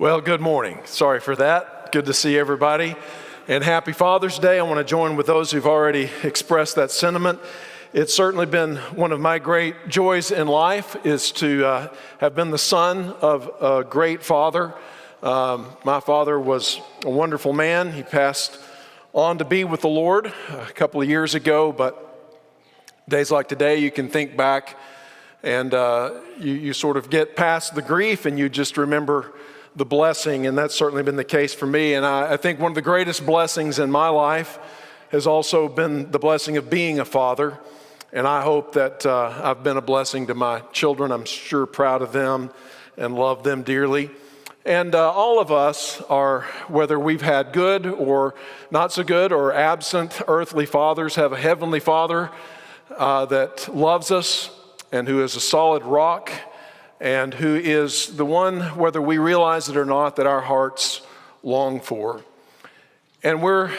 Well, good morning. Sorry for that. Good to see everybody. And happy Father's Day. I want to join with those who've already expressed that sentiment. It's certainly been one of my great joys in life is to have been the son of a great father. My father was a wonderful man. He passed on to be with the Lord a couple of years ago, but days like today, you can think back and you sort of get past the grief and you just remember the blessing, and that's certainly been the case for me. And I think one of the greatest blessings in my life has also been the blessing of being a father. And I hope that I've been a blessing to my children. I'm sure proud of them and love them dearly. And all of us are, whether we've had good or not so good or absent earthly fathers, have a heavenly Father that loves us and who is a solid rock, and who is the one, whether we realize it or not, that our hearts long for. And we're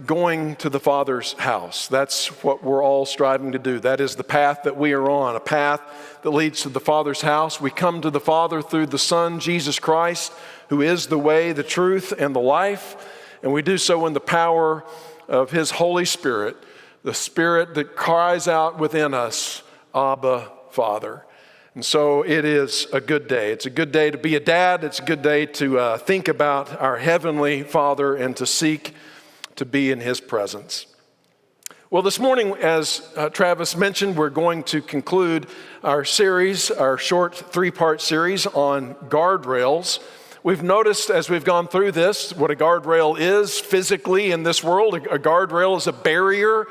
going to the Father's house. That's what we're all striving to do. That is the path that we are on, a path that leads to the Father's house. We come to the Father through the Son, Jesus Christ, who is the way, the truth, and the life. And we do so in the power of His Holy Spirit, the Spirit that cries out within us, Abba, Father. And so it is a good day. It's a good day to be a dad. It's a good day to think about our Heavenly Father and to seek to be in His presence. Well, this morning, as Travis mentioned, we're going to conclude our series, our short 3-part series on guardrails. We've noticed as we've gone through this what a guardrail is physically in this world. A guardrail is a barrier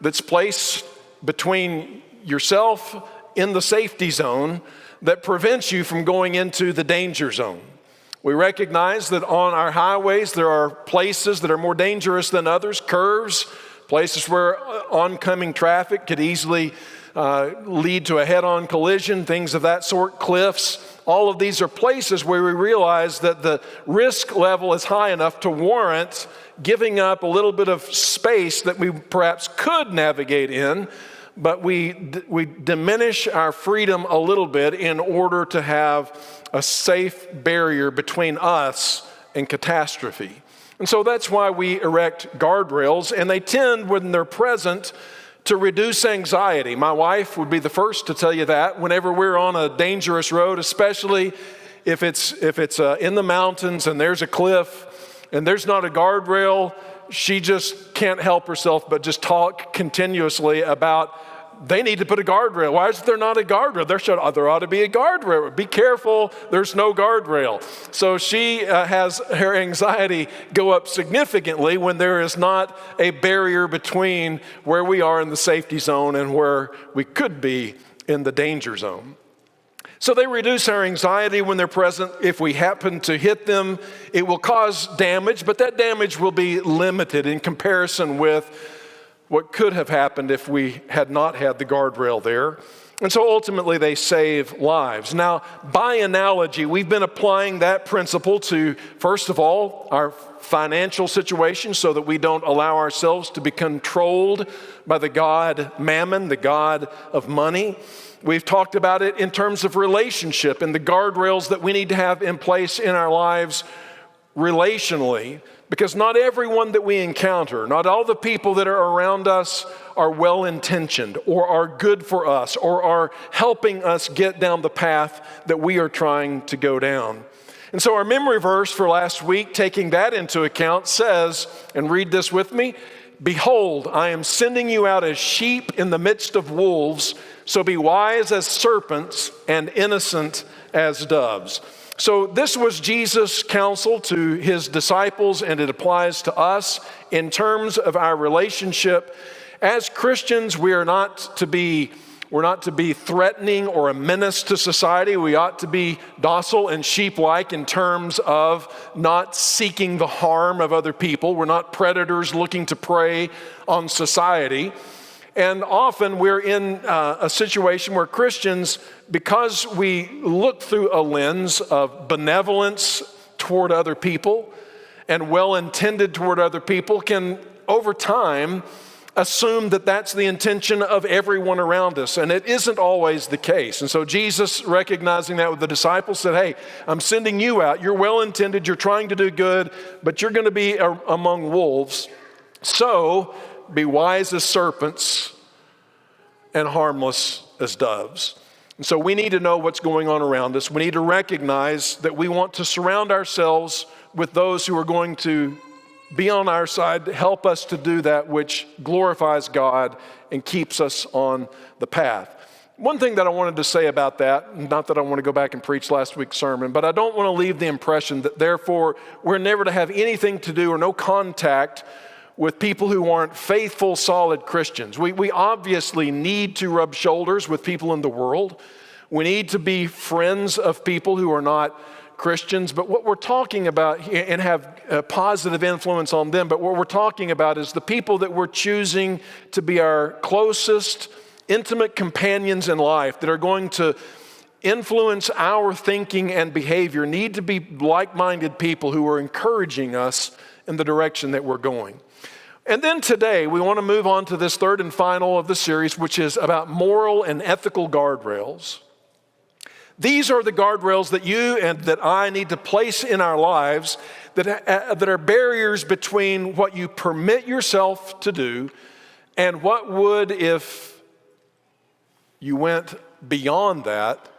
that's placed between yourself in the safety zone that prevents you from going into the danger zone. We recognize that on our highways there are places that are more dangerous than others, curves, places where oncoming traffic could easily lead to a head-on collision, things of that sort, cliffs. All of these are places where we realize that the risk level is high enough to warrant giving up a little bit of space that we perhaps could navigate in, but we diminish our freedom a little bit in order to have a safe barrier between us and catastrophe. And so that's why we erect guardrails, and they tend, when they're present, to reduce anxiety. My wife would be the first to tell you that whenever we're on a dangerous road, especially if it's in the mountains and there's a cliff and there's not a guardrail, she just can't help herself but just talk continuously about they need to put a guardrail. Why is there not a guardrail? There ought to be a guardrail. Be careful, there's no guardrail. So she has her anxiety go up significantly when there is not a barrier between where we are in the safety zone and where we could be in the danger zone. So they reduce our anxiety when they're present. If we happen to hit them, it will cause damage, but that damage will be limited in comparison with what could have happened if we had not had the guardrail there. And so ultimately they save lives. Now, by analogy, we've been applying that principle to, first of all, our financial situation so that we don't allow ourselves to be controlled by the god Mammon, the god of money. We've talked about it in terms of relationship and the guardrails that we need to have in place in our lives relationally, because not everyone that we encounter, not all the people that are around us are well-intentioned or are good for us or are helping us get down the path that we are trying to go down. And so our memory verse for last week, taking that into account, says, and read this with me, "Behold, I am sending you out as sheep in the midst of wolves, so be wise as serpents and innocent as doves." So this was Jesus' counsel to His disciples, and it applies to us in terms of our relationship. As Christians, we're not to be threatening or a menace to society. We ought to be docile and sheep-like in terms of not seeking the harm of other people. We're not predators looking to prey on society. And often we're in a situation where Christians, because we look through a lens of benevolence toward other people and well-intended toward other people, can over time assume that that's the intention of everyone around us, and it isn't always the case. And so Jesus, recognizing that with the disciples, said, hey, I'm sending you out. You're well-intended, you're trying to do good, but you're going to be among wolves. So be wise as serpents and harmless as doves. And so we need to know what's going on around us. We need to recognize that we want to surround ourselves with those who are going to be on our side to help us to do that which glorifies God and keeps us on the path. One thing that I wanted to say about that, not that I want to go back and preach last week's sermon, but I don't want to leave the impression that therefore we're never to have anything to do or no contact with people who aren't faithful, solid Christians. We obviously need to rub shoulders with people in the world. We need to be friends of people who are not Christians, but what we're talking about here, and have a positive influence on them, but what we're talking about is the people that we're choosing to be our closest, intimate companions in life that are going to influence our thinking and behavior need to be like-minded people who are encouraging us in the direction that we're going. And then today, we want to move on to this third and final of the series, which is about moral and ethical guardrails. These are the guardrails that you and that I need to place in our lives that are barriers between what you permit yourself to do and what would if you went beyond that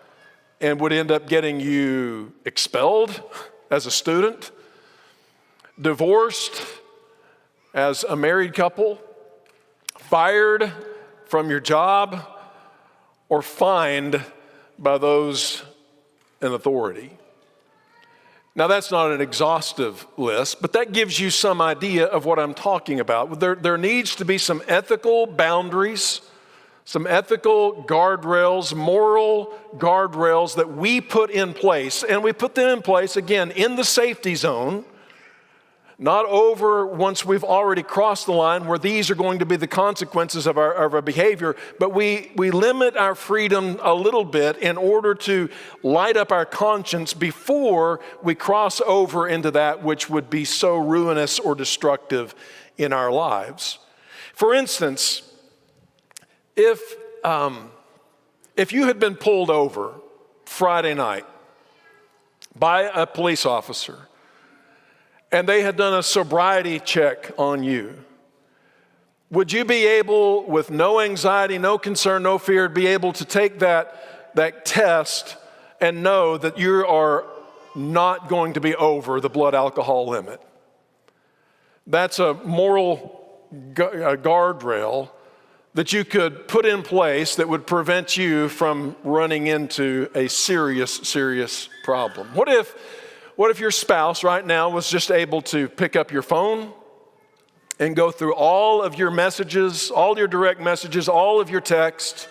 and would end up getting you expelled as a student, divorced as a married couple, fired from your job, or fined by those in authority. Now, that's not an exhaustive list, but that gives you some idea of what I'm talking about. There needs to be some ethical boundaries, some ethical guardrails, moral guardrails that we put in place. And we put them in place, again, in the safety zone, not over once we've already crossed the line where these are going to be the consequences of our behavior, but we limit our freedom a little bit in order to light up our conscience before we cross over into that which would be so ruinous or destructive in our lives. For instance, if you had been pulled over Friday night by a police officer, and they had done a sobriety check on you, would you be able, with no anxiety, no concern, no fear, be able to take that test and know that you are not going to be over the blood alcohol limit? That's a moral guardrail that you could put in place that would prevent you from running into a serious problem. What if your spouse right now was just able to pick up your phone and go through all of your messages, all your direct messages, all of your texts,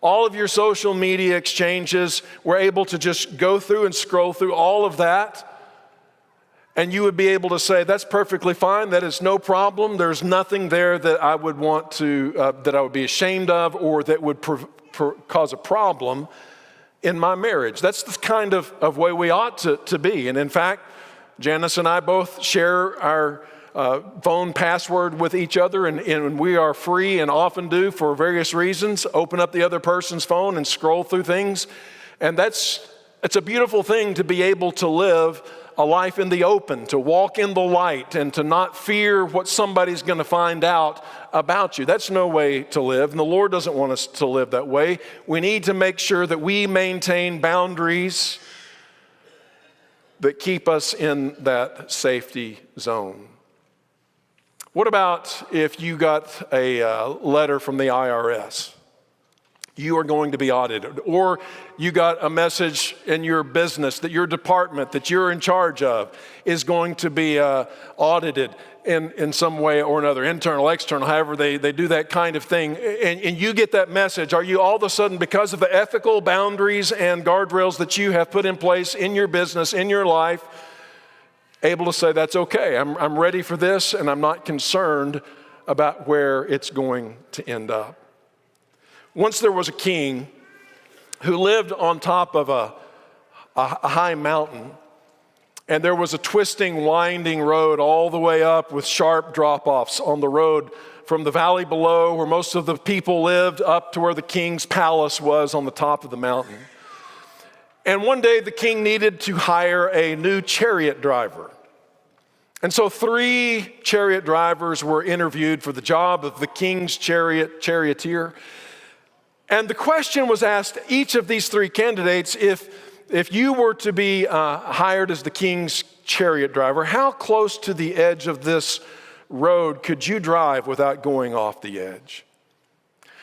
all of your social media exchanges, were able to just go through and scroll through all of that, and you would be able to say, that's perfectly fine, that is no problem, there's nothing there that I would want to, that I would be ashamed of or that would cause a problem in my marriage. That's the kind of way we ought to be. And in fact, Janice and I both share our phone password with each other, and we are free and often do for various reasons, open up the other person's phone and scroll through things. And it's a beautiful thing to be able to live a life in the open, to walk in the light and to not fear what somebody's going to find out about you. That's no way to live, and the Lord doesn't want us to live that way. We need to make sure that we maintain boundaries that keep us in that safety zone. What about if you got a letter from the IRS? You are going to be audited. Or you got a message in your business that your department that you're in charge of is going to be audited in some way or another, internal, external, however they do that kind of thing. And you get that message. Are you all of a sudden, because of the ethical boundaries and guardrails that you have put in place in your business, in your life, able to say, that's okay, I'm ready for this, and I'm not concerned about where it's going to end up? Once there was a king who lived on top of a high mountain, And there was a twisting, winding road all the way up with sharp drop-offs on the road from the valley below where most of the people lived up to where the king's palace was on the top of the mountain. And one day the king needed to hire a new chariot driver. And so 3 chariot drivers were interviewed for the job of the king's charioteer. And the question was asked each of these 3 candidates, if you were to be hired as the king's chariot driver, how close to the edge of this road could you drive without going off the edge?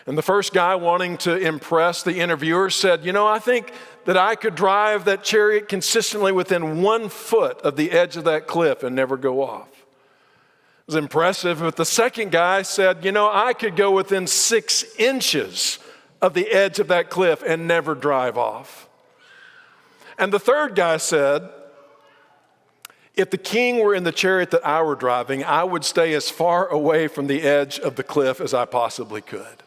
And the first guy, wanting to impress the interviewer, said, I think that I could drive that chariot consistently within 1 foot of the edge of that cliff and never go off. It was impressive, but the second guy said, I could go within 6 inches of the edge of that cliff and never drive off. And the third guy said, if the king were in the chariot that I were driving, I would stay as far away from the edge of the cliff as I possibly could.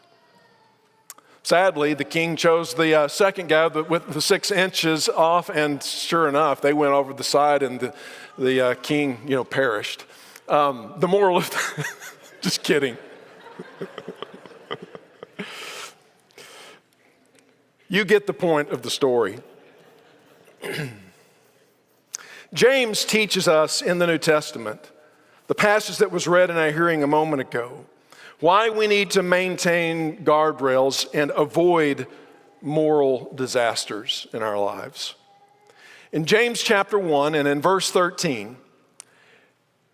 Sadly, the king chose the second guy with the 6 inches off, and sure enough, they went over the side and the king, perished. The moral of, just kidding. You get the point of the story. James teaches us in the New Testament, the passage that was read in our hearing a moment ago, why we need to maintain guardrails and avoid moral disasters in our lives. In James chapter 1 and in verse 13,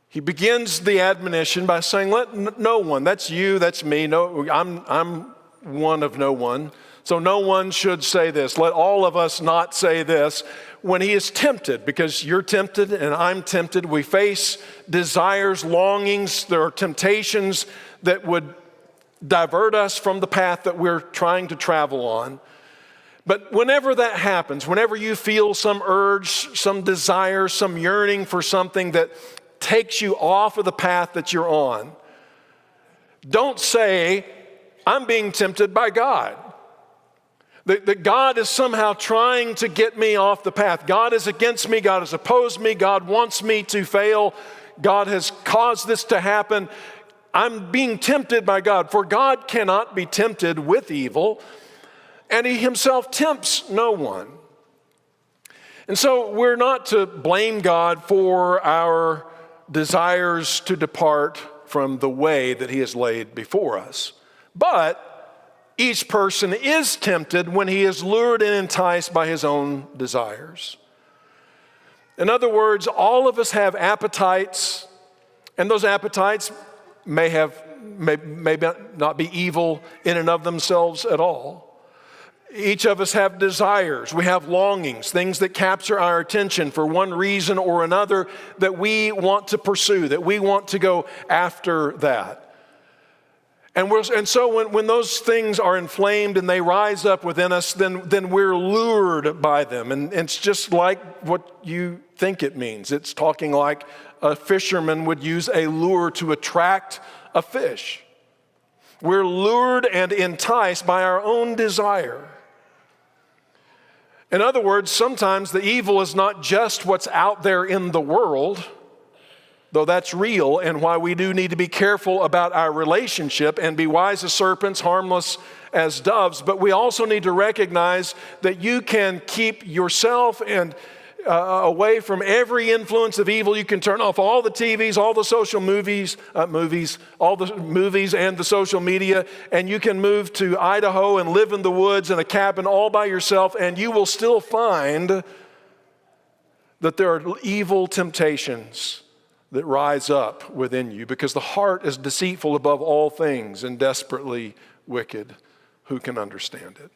he begins the admonition by saying, let no one, that's you, that's me, no, I'm one of no one. So no one should say this. Let all of us not say this when he is tempted, because you're tempted and I'm tempted. We face desires, longings. There are temptations that would divert us from the path that we're trying to travel on. But whenever that happens, whenever you feel some urge, some desire, some yearning for something that takes you off of the path that you're on, don't say, I'm being tempted by God. That God is somehow trying to get me off the path. God is against me. God has opposed me. God wants me to fail. God has caused this to happen. I'm being tempted by God. For God cannot be tempted with evil, and he himself tempts no one. And so we're not to blame God for our desires to depart from the way that he has laid before us. But each person is tempted when he is lured and enticed by his own desires. In other words, all of us have appetites, and those appetites may not be evil in and of themselves at all. Each of us have desires. We have longings, things that capture our attention for one reason or another that we want to pursue, that we want to go after that. And so when those things are inflamed and they rise up within us, then we're lured by them. And it's just like what you think it means. It's talking like a fisherman would use a lure to attract a fish. We're lured and enticed by our own desire. In other words, sometimes the evil is not just what's out there in the world, though that's real, and why we do need to be careful about our relationship and be wise as serpents, harmless as doves. But we also need to recognize that you can keep yourself and away from every influence of evil. You can turn off all the TVs, all the social all the movies and the social media, and you can move to Idaho and live in the woods in a cabin all by yourself, and you will still find that there are evil temptations that rise up within you, because the heart is deceitful above all things and desperately wicked. Who can understand it?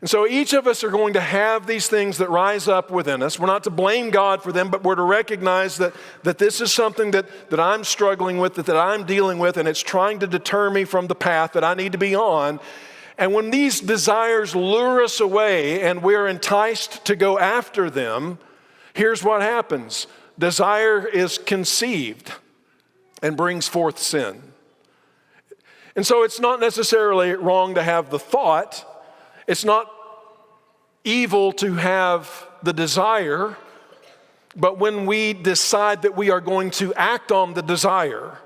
And so each of us are going to have these things that rise up within us. We're not to blame God for them, but we're to recognize that this is something that I'm struggling with, that I'm dealing with, and it's trying to deter me from the path that I need to be on. And when these desires lure us away and we're enticed to go after them, here's what happens. Desire is conceived and brings forth sin. And so it's not necessarily wrong to have the thought. It's not evil to have the desire. But when we decide that we are going to act on the desire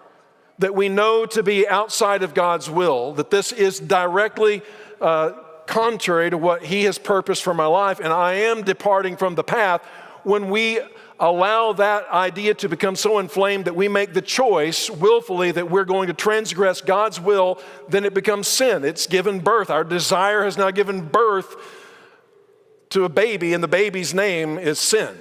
that we know to be outside of God's will, that this is directly contrary to what He has purposed for my life, and I am departing from the path, when we allow that idea to become so inflamed that we make the choice willfully that we're going to transgress God's will, then it becomes sin. It's given birth. Our desire has now given birth to a baby, and the baby's name is sin.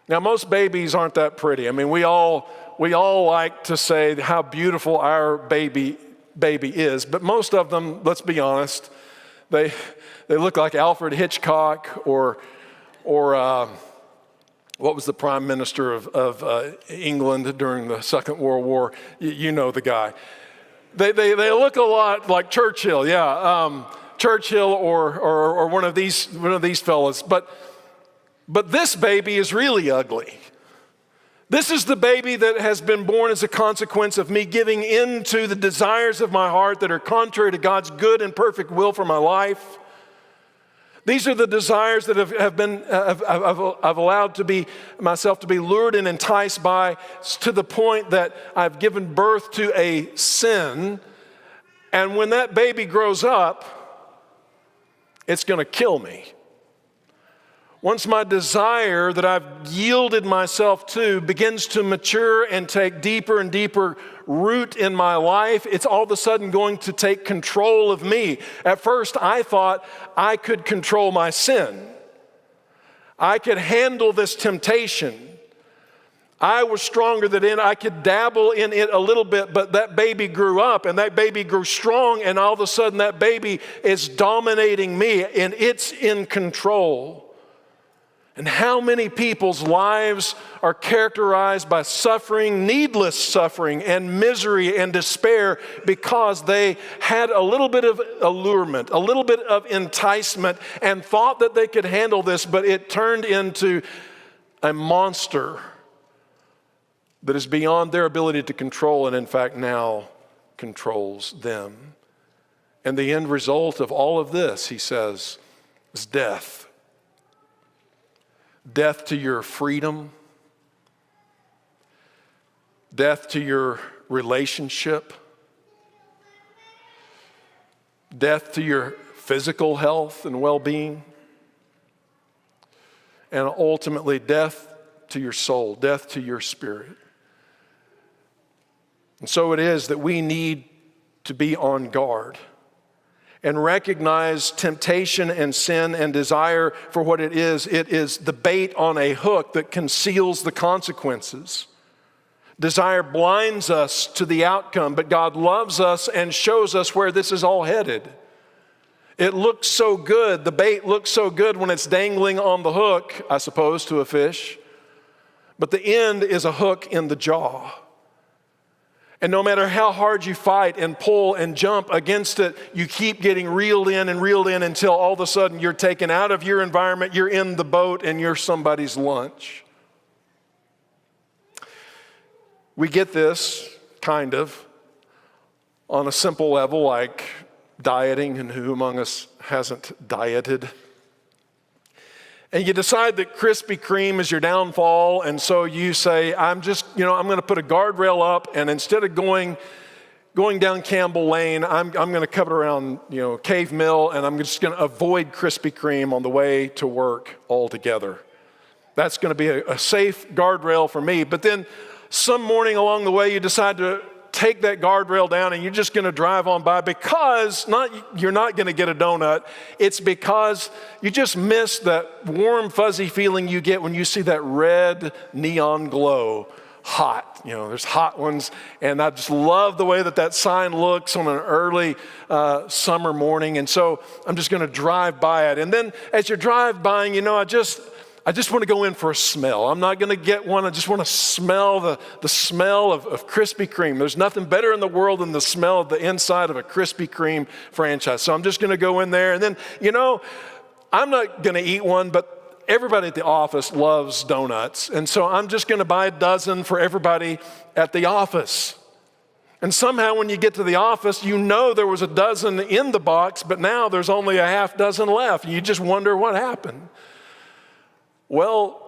Now, most babies aren't that pretty. I mean, we all like to say how beautiful our baby is, but most of them, let's be honest, they look like Alfred Hitchcock or what was the Prime Minister of England during the Second World War? You know the guy. They look a lot like Churchill, Churchill or one of these fellas, but this baby is really ugly. This is the baby that has been born as a consequence of me giving in to the desires of my heart that are contrary to God's good and perfect will for my life. These are the desires that I've allowed myself to be lured and enticed by, to the point that I've given birth to a sin. And when that baby grows up, it's going to kill me. Once my desire that I've yielded myself to begins to mature and take deeper and deeper root in my life, it's all of a sudden going to take control of me. At first, I thought I could control my sin. I could handle this temptation. I was stronger than it. I could dabble in it a little bit, but that baby grew up and that baby grew strong, and all of a sudden that baby is dominating me and it's in control. And how many people's lives are characterized by suffering, needless suffering, and misery and despair because they had a little bit of allurement, a little bit of enticement, and thought that they could handle this, but it turned into a monster that is beyond their ability to control, and in fact now controls them. And the end result of all of this, he says, is death. Death to your freedom, death to your relationship, death to your physical health and well-being, and ultimately death to your soul, death to your spirit. And so it is that we need to be on guard and recognize temptation and sin and desire for what it is. It is the bait on a hook that conceals the consequences. Desire blinds us to the outcome, but God loves us and shows us where this is all headed. It looks so good, the bait looks so good when it's dangling on the hook, I suppose, to a fish, but the end is a hook in the jaw. And no matter how hard you fight and pull and jump against it, you keep getting reeled in until all of a sudden you're taken out of your environment, you're in the boat, and you're somebody's lunch. We get this, kind of, on a simple level like dieting, and who among us hasn't dieted? And you decide that Krispy Kreme is your downfall, and so you say, I'm going to put a guardrail up, and instead of going down Campbell Lane, I'm going to cut around, Cave Mill, and I'm just going to avoid Krispy Kreme on the way to work altogether. That's going to be a safe guardrail for me. But then some morning along the way, you decide to take that guardrail down and you're just going to drive on by because you're not going to get a donut. It's because you just miss that warm, fuzzy feeling you get when you see that red neon glow. Hot, there's hot ones, and I just love the way that sign looks on an early summer morning, and so I'm just going to drive by it. And then as you drive by, I just want to go in for a smell. I'm not going to get one. I just want to smell the smell of Krispy Kreme. There's nothing better in the world than the smell of the inside of a Krispy Kreme franchise. So I'm just going to go in there. And then, I'm not going to eat one, but everybody at the office loves donuts. And so I'm just going to buy a dozen for everybody at the office. And somehow when you get to the office, there was a dozen in the box, but now there's only a half dozen left. You just wonder what happened. Well,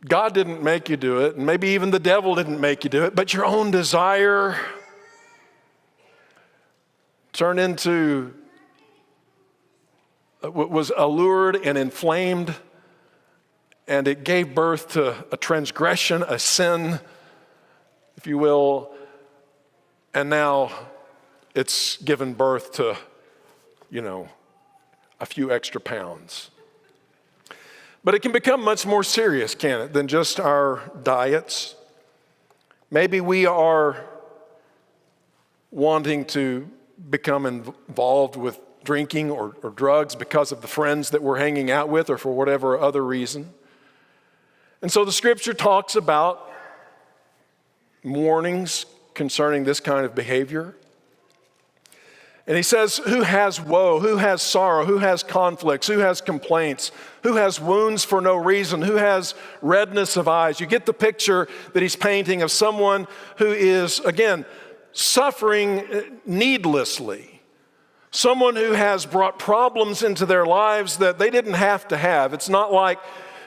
God didn't make you do it, and maybe even the devil didn't make you do it, but your own desire turned into, was allured and inflamed, and it gave birth to a transgression, a sin, if you will, and now it's given birth to, a few extra pounds. But it can become much more serious, can't it, than just our diets? Maybe we are wanting to become involved with drinking or drugs because of the friends that we're hanging out with or for whatever other reason. And so the scripture talks about warnings concerning this kind of behavior. And he says, who has woe, who has sorrow, who has conflicts, who has complaints, who has wounds for no reason, who has redness of eyes. You get the picture that he's painting of someone who is, again, suffering needlessly. Someone who has brought problems into their lives that they didn't have to have. It's not like,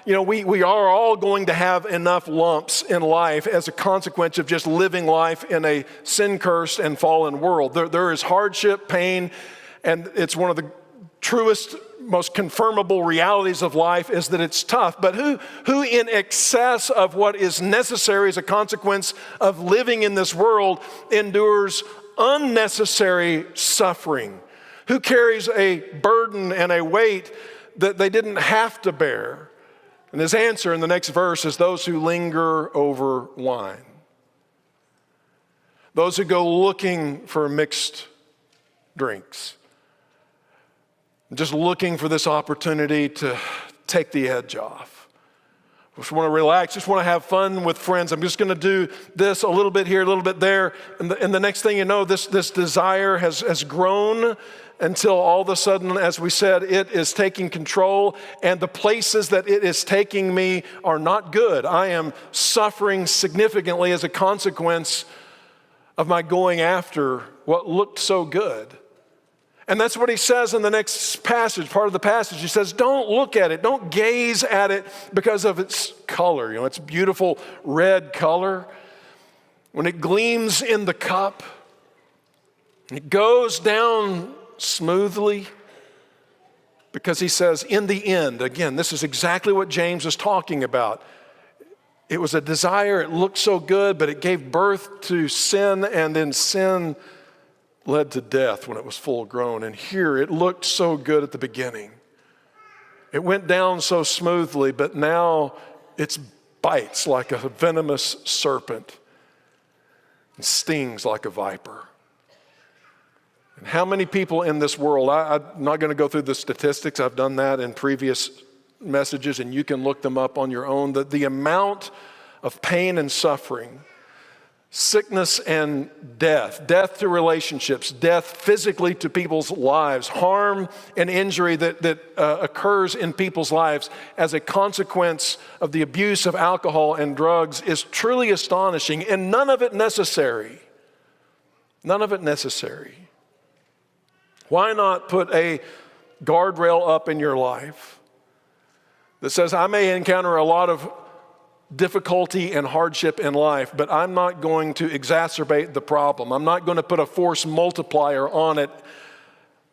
we are all going to have enough lumps in life as a consequence of just living life in a sin-cursed and fallen world. There is hardship, pain, and it's one of the truest, most confirmable realities of life is that it's tough. But who in excess of what is necessary as a consequence of living in this world endures unnecessary suffering? Who carries a burden and a weight that they didn't have to bear? And his answer in the next verse is those who linger over wine. Those who go looking for mixed drinks. Just looking for this opportunity to take the edge off. Just want to relax, just want to have fun with friends. I'm just going to do this a little bit here, a little bit there. And the next thing you know, this desire has grown until all of a sudden, as we said, it is taking control, and the places that it is taking me are not good. I am suffering significantly as a consequence of my going after what looked so good. And that's what he says in the next passage, part of the passage. He says, don't look at it, don't gaze at it because of its color. Its beautiful red color. When it gleams in the cup, it goes down smoothly, because he says, in the end, again, this is exactly what James is talking about. It was a desire, it looked so good, but it gave birth to sin, and then sin led to death when it was full grown. And here, it looked so good at the beginning. It went down so smoothly, but now it bites like a venomous serpent and stings like a viper. And how many people in this world, I'm not going to go through the statistics, I've done that in previous messages, and you can look them up on your own, that the amount of pain and suffering, sickness and death to relationships, death physically to people's lives, harm and injury that occurs in people's lives as a consequence of the abuse of alcohol and drugs is truly astonishing, and none of it necessary. None of it necessary. Why not put a guardrail up in your life that says, I may encounter a lot of difficulty and hardship in life, but I'm not going to exacerbate the problem. I'm not going to put a force multiplier on it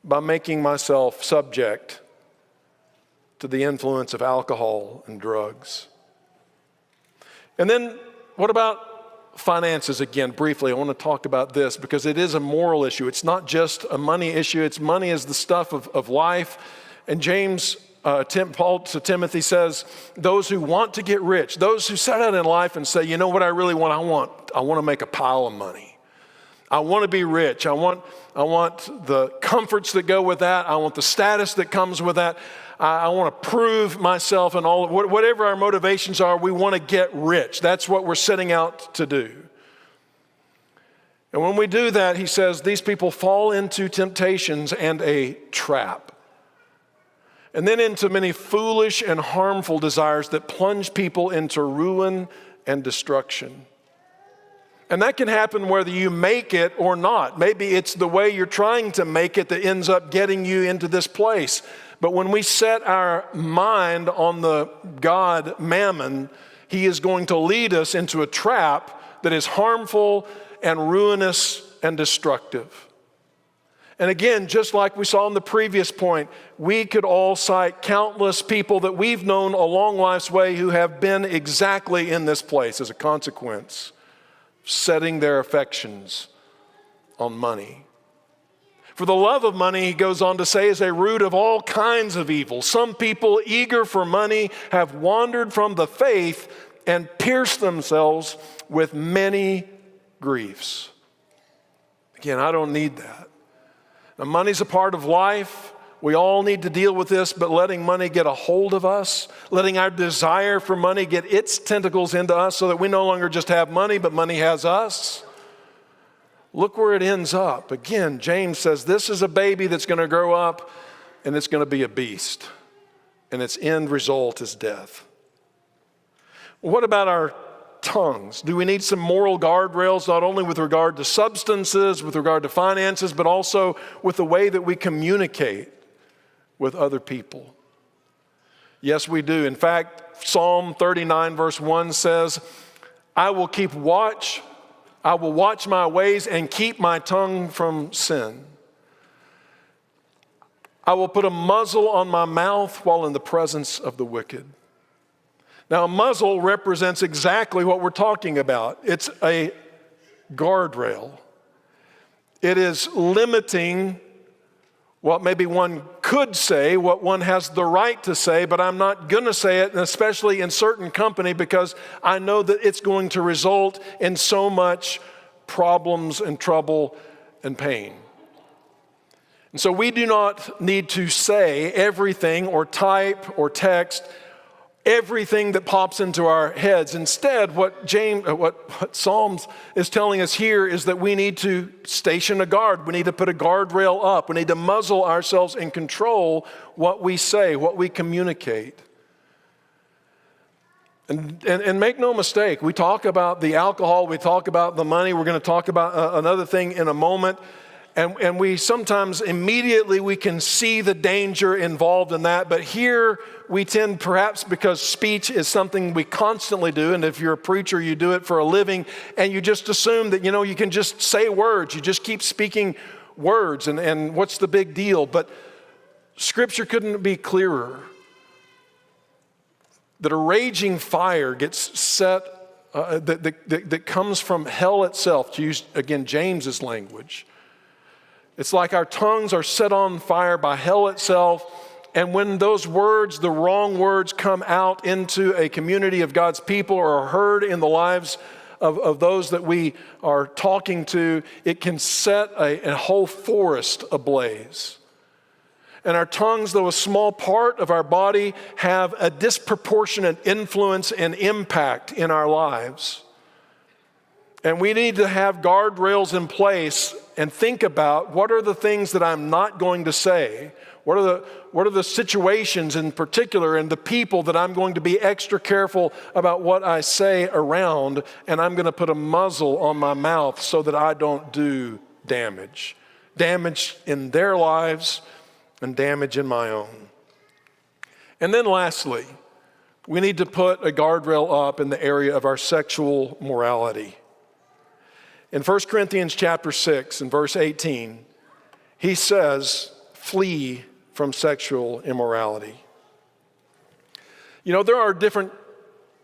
by making myself subject to the influence of alcohol and drugs. And then what about finances? Again, briefly, I want to talk about this because it is a moral issue. It's not just a money issue. It's money is the stuff of life. And Paul to Timothy says, those who want to get rich, those who set out in life and say, you know what I really want? I want to make a pile of money. I want to be rich. I want the comforts that go with that. I want the status that comes with that. I want to prove myself and all, whatever our motivations are, we want to get rich. That's what we're setting out to do. And when we do that, he says, these people fall into temptations and a trap. And then into many foolish and harmful desires that plunge people into ruin and destruction. And that can happen whether you make it or not. Maybe it's the way you're trying to make it that ends up getting you into this place. But when we set our mind on the God Mammon, he is going to lead us into a trap that is harmful and ruinous and destructive. And again, just like we saw in the previous point, we could all cite countless people that we've known along life's way who have been exactly in this place as a consequence, setting their affections on money. For the love of money, he goes on to say, is a root of all kinds of evil. Some people eager for money have wandered from the faith and pierced themselves with many griefs. Again, I don't need that. Now, money's a part of life. We all need to deal with this, but letting money get a hold of us, letting our desire for money get its tentacles into us so that we no longer just have money, but money has us. Look where it ends up. Again, James says this is a baby that's going to grow up and it's going to be a beast. And its end result is death. What about our tongues? Do we need some moral guardrails, not only with regard to substances, with regard to finances, but also with the way that we communicate with other people? Yes, we do. In fact, Psalm 39 verse 1 says, I will watch my ways and keep my tongue from sin. I will put a muzzle on my mouth while in the presence of the wicked. Now, a muzzle represents exactly what we're talking about. It's a guardrail. It is limiting what maybe one could say, what one has the right to say, but I'm not going to say it, and especially in certain company, because I know that it's going to result in so much problems and trouble and pain. And so we do not need to say everything or type or text everything that pops into our heads. Instead, what Psalms is telling us here is that we need to station a guard. We need to put a guardrail up. We need to muzzle ourselves and control what we say, what we communicate. And make no mistake, we talk about the alcohol, we talk about the money, we're going to talk about another thing in a moment. And we sometimes immediately we can see the danger involved in that. But here we tend, perhaps because speech is something we constantly do, and if you're a preacher, you do it for a living, and you just assume that, you can just say words. You just keep speaking words, and what's the big deal? But Scripture couldn't be clearer. That a raging fire gets set, that comes from hell itself, to use, again, James's language. It's like our tongues are set on fire by hell itself, and when those words, the wrong words, come out into a community of God's people or are heard in the lives of those that we are talking to, it can set a whole forest ablaze. And our tongues, though a small part of our body, have a disproportionate influence and impact in our lives. And we need to have guardrails in place and think about what are the things that I'm not going to say? What are the situations in particular and the people that I'm going to be extra careful about what I say around, and I'm going to put a muzzle on my mouth so that I don't do damage. Damage in their lives and damage in my own. And then lastly, we need to put a guardrail up in the area of our sexual morality. In 1 Corinthians chapter 6 and verse 18, he says, flee from sexual immorality. There are different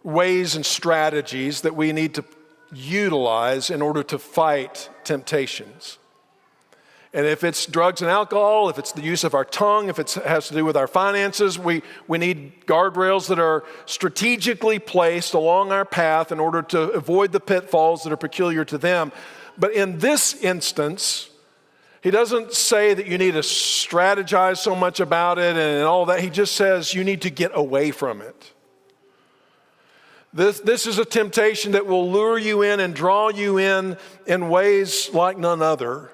ways and strategies that we need to utilize in order to fight temptations. And if it's drugs and alcohol, if it's the use of our tongue, if it has to do with our finances, we need guardrails that are strategically placed along our path in order to avoid the pitfalls that are peculiar to them. But in this instance, he doesn't say that you need to strategize so much about it and all that. He just says you need to get away from it. This is a temptation that will lure you in and draw you in ways like none other.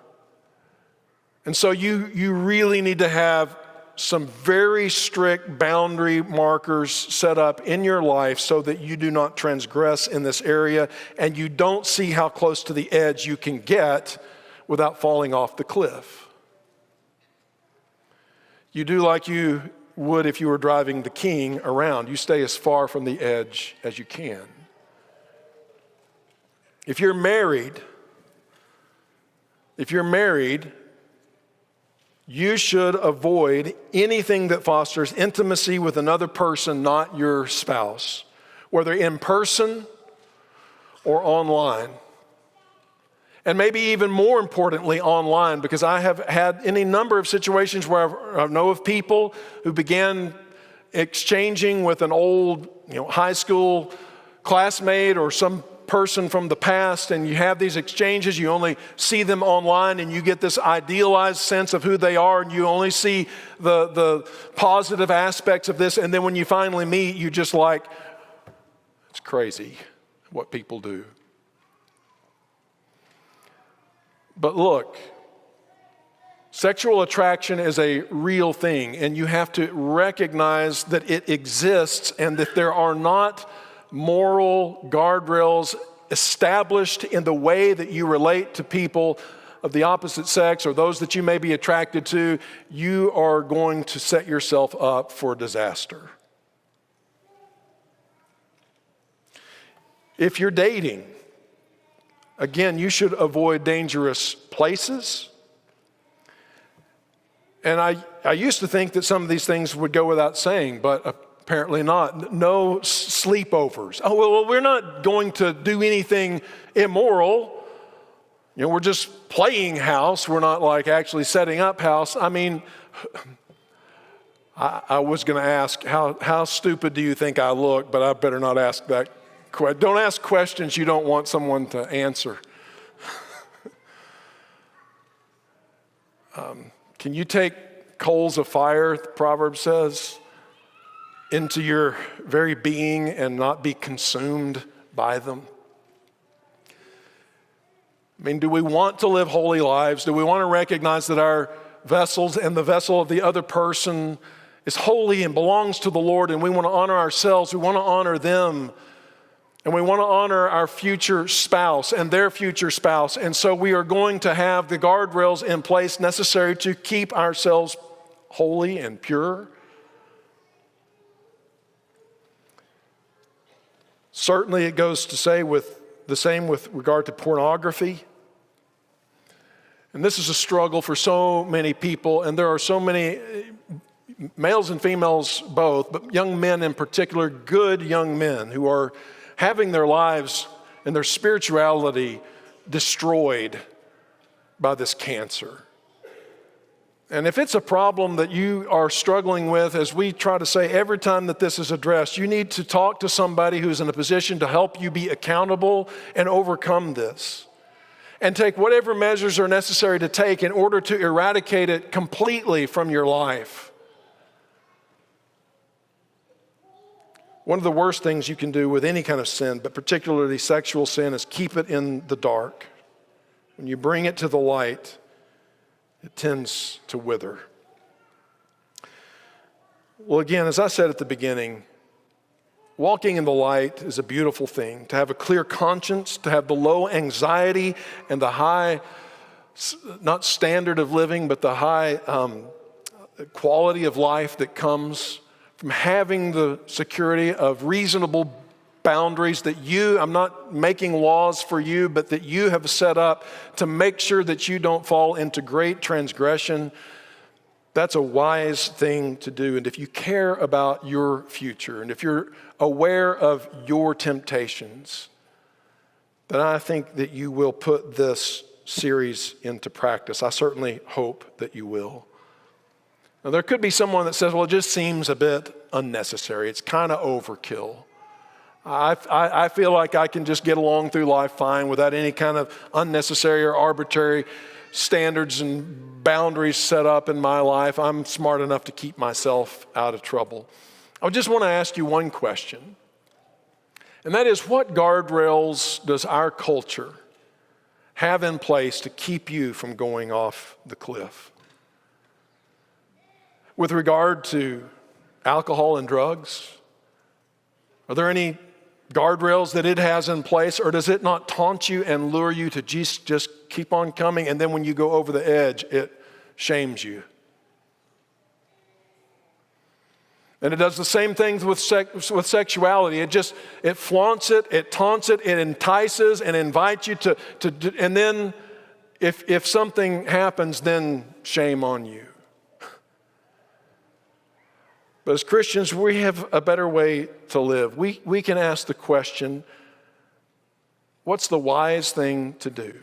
And so you really need to have some very strict boundary markers set up in your life so that you do not transgress in this area and you don't see how close to the edge you can get without falling off the cliff. You do like you would if you were driving the king around. You stay as far from the edge as you can. If you're married, you should avoid anything that fosters intimacy with another person, not your spouse, whether in person or online. And maybe even more importantly, online, because I have had any number of situations where I know of people who began exchanging with an old, high school classmate or some person from the past, and you have these exchanges. You only see them online, and you get this idealized sense of who they are, and you only see the positive aspects of this. And then when you finally meet, you just like, it's crazy what people do. But look, sexual attraction is a real thing, and you have to recognize that it exists and that there are not moral guardrails established in the way that you relate to people of the opposite sex or those that you may be attracted to. You are going to set yourself up for disaster. If you're dating, again, you should avoid dangerous places. And I used to think that some of these things would go without saying, but apparently not. No sleepovers. Oh, well, we're not going to do anything immoral. We're just playing house. We're not like actually setting up house. I mean, I was going to ask, how stupid do you think I look? But I better not ask that. Don't ask questions you don't want someone to answer. Can you take coals of fire, the proverb says, into your very being and not be consumed by them? I mean, do we want to live holy lives? Do we want to recognize that our vessels and the vessel of the other person is holy and belongs to the Lord, and we want to honor ourselves, we want to honor them, and we want to honor our future spouse and their future spouse. And so we are going to have the guardrails in place necessary to keep ourselves holy and pure. Certainly it goes to say the same with regard to pornography. And this is a struggle for so many people, and there are so many males and females both, but young men in particular, good young men who are having their lives and their spirituality destroyed by this cancer. And if it's a problem that you are struggling with, as we try to say every time that this is addressed, you need to talk to somebody who's in a position to help you be accountable and overcome this. And take whatever measures are necessary to take in order to eradicate it completely from your life. One of the worst things you can do with any kind of sin, but particularly sexual sin, is keep it in the dark. When you bring it to the light, it tends to wither. Well, again, as I said at the beginning, walking in the light is a beautiful thing. To have a clear conscience, to have the low anxiety and the high, not standard of living, but the high quality of life that comes from having the security of reasonable boundaries that I'm not making laws for you, but that you have set up to make sure that you don't fall into great transgression. That's a wise thing to do. And if you care about your future, and if you're aware of your temptations, then I think that you will put this series into practice. I certainly hope that you will. Now, there could be someone that says, well, it just seems a bit unnecessary. It's kind of overkill. I feel like I can just get along through life fine without any kind of unnecessary or arbitrary standards and boundaries set up in my life. I'm smart enough to keep myself out of trouble. I just want to ask you one question, and that is, what guardrails does our culture have in place to keep you from going off the cliff? With regard to alcohol and drugs, are there any guardrails that it has in place, or does it not taunt you and lure you to just keep on coming, and then when you go over the edge, it shames you? And it does the same things with sexuality. It flaunts it, it taunts it, it entices and invites you to and then if something happens, then shame on you. But as Christians, we have a better way to live. We can ask the question, what's the wise thing to do?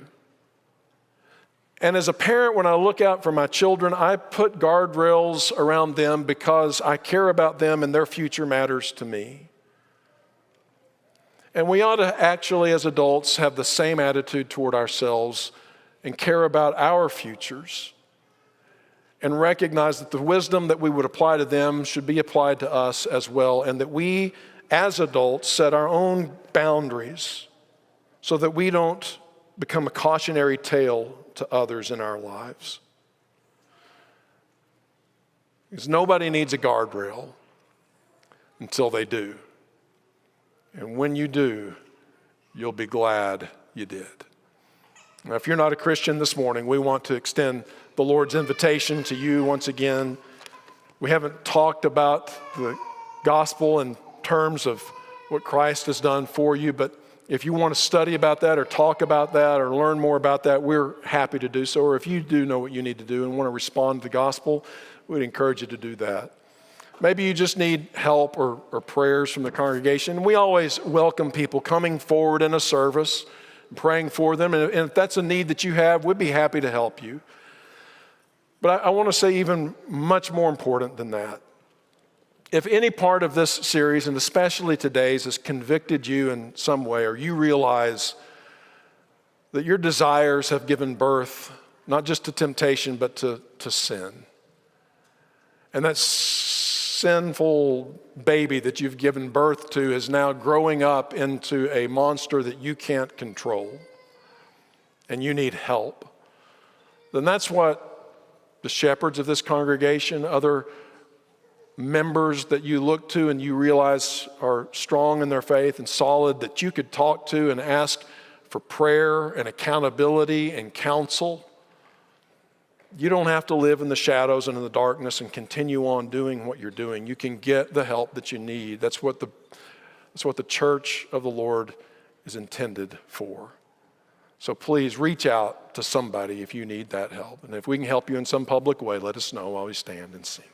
And as a parent, when I look out for my children, I put guardrails around them because I care about them and their future matters to me. And we ought to actually, as adults, have the same attitude toward ourselves and care about our futures and recognize that the wisdom that we would apply to them should be applied to us as well, and that we, as adults, set our own boundaries so that we don't become a cautionary tale to others in our lives. Because nobody needs a guardrail until they do. And when you do, you'll be glad you did. Now, if you're not a Christian this morning, we want to extend the Lord's invitation to you once again. We haven't talked about the gospel in terms of what Christ has done for you, but if you want to study about that or talk about that or learn more about that, we're happy to do so. Or if you do know what you need to do and want to respond to the gospel, we'd encourage you to do that. Maybe you just need help or prayers from the congregation. We always welcome people coming forward in a service, praying for them. And if that's a need that you have, we'd be happy to help you. But I want to say even much more important than that. If any part of this series, and especially today's, has convicted you in some way, or you realize that your desires have given birth not just to temptation, but to sin, and that sinful baby that you've given birth to is now growing up into a monster that you can't control, and you need help, then that's what the shepherds of this congregation, other members that you look to and you realize are strong in their faith and solid, that you could talk to and ask for prayer and accountability and counsel. You don't have to live in the shadows and in the darkness and continue on doing what you're doing. You can get the help that you need. That's what the church of the Lord is intended for. So please reach out to somebody if you need that help. And if we can help you in some public way, let us know while we stand and sing.